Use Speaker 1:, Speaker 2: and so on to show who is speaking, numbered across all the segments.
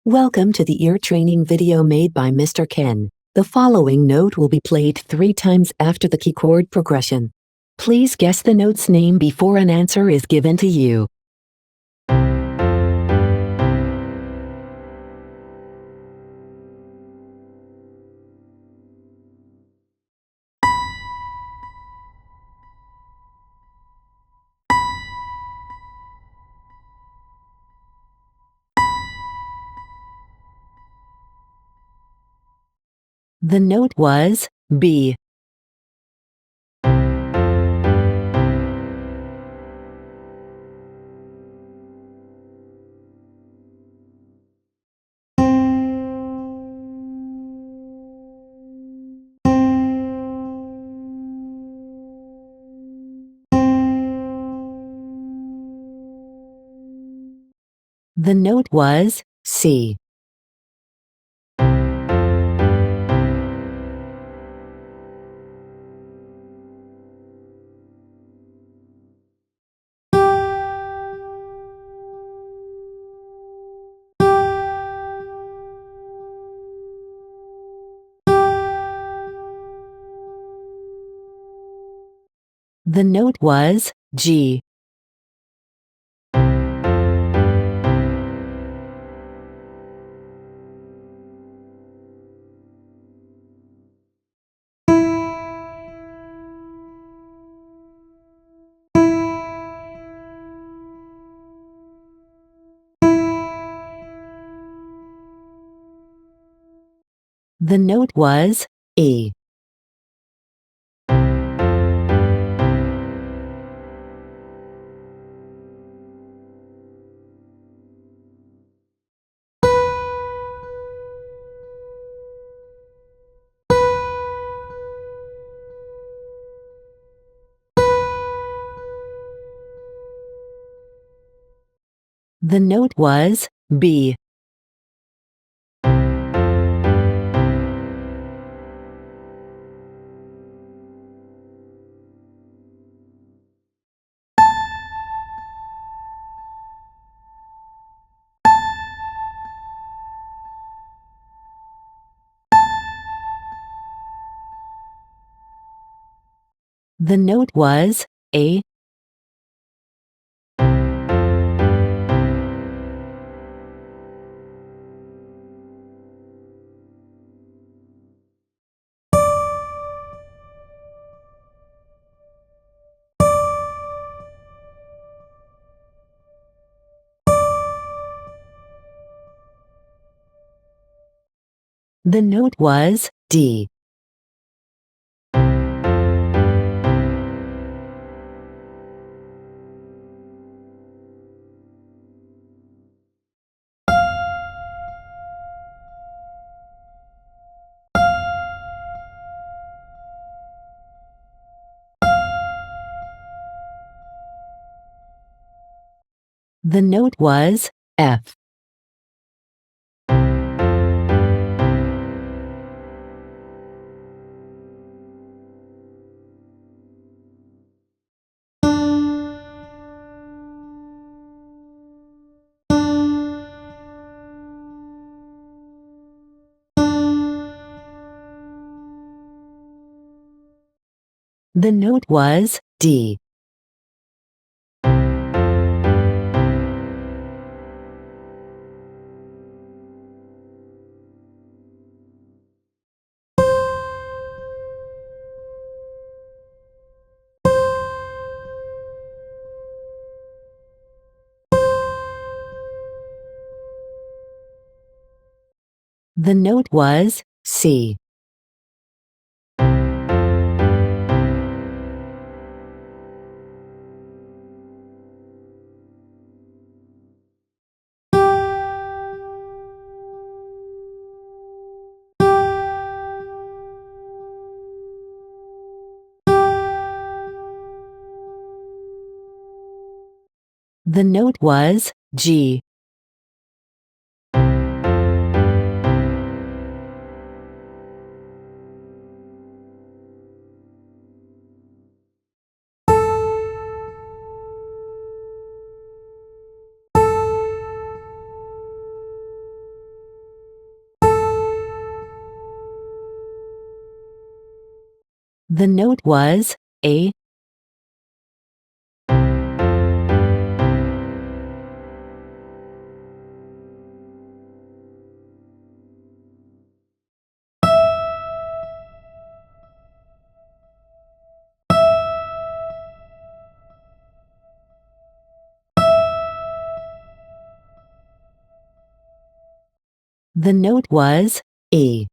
Speaker 1: Welcome to the ear training video made by Mr. Ken. The following note will be played 3 times after the key chord progression. Please guess the note's name before an answer is given to you. The note was B. The note was C. The note was G. The note was E. The note was B. The note was A. The note was D. The note was F. The note was D. The note was C. The note was G. The note was A. The note was E.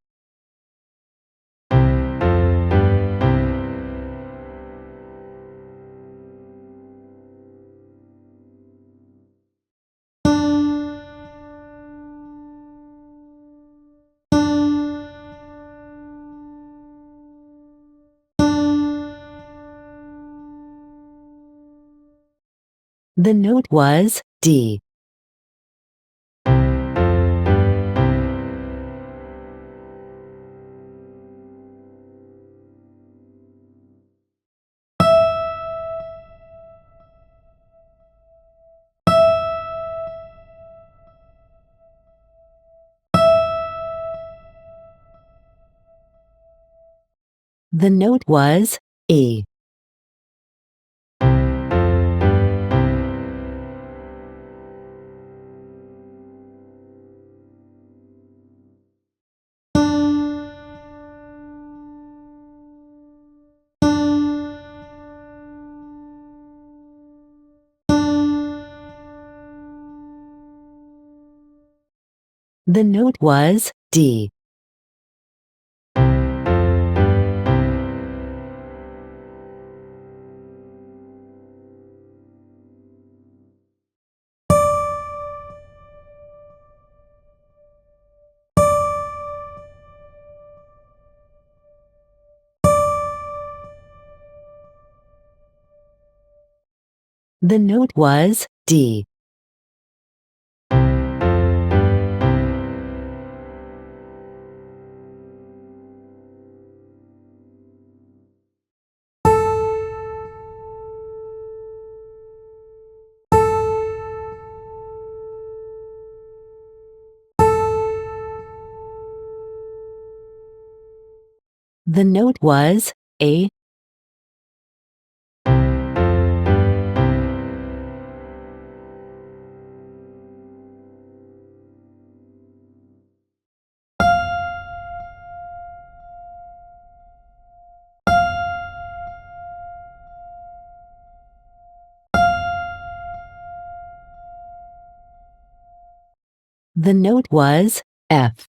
Speaker 1: The note was D. The note was E. The note was D. The note was D. The note was A. The note was F.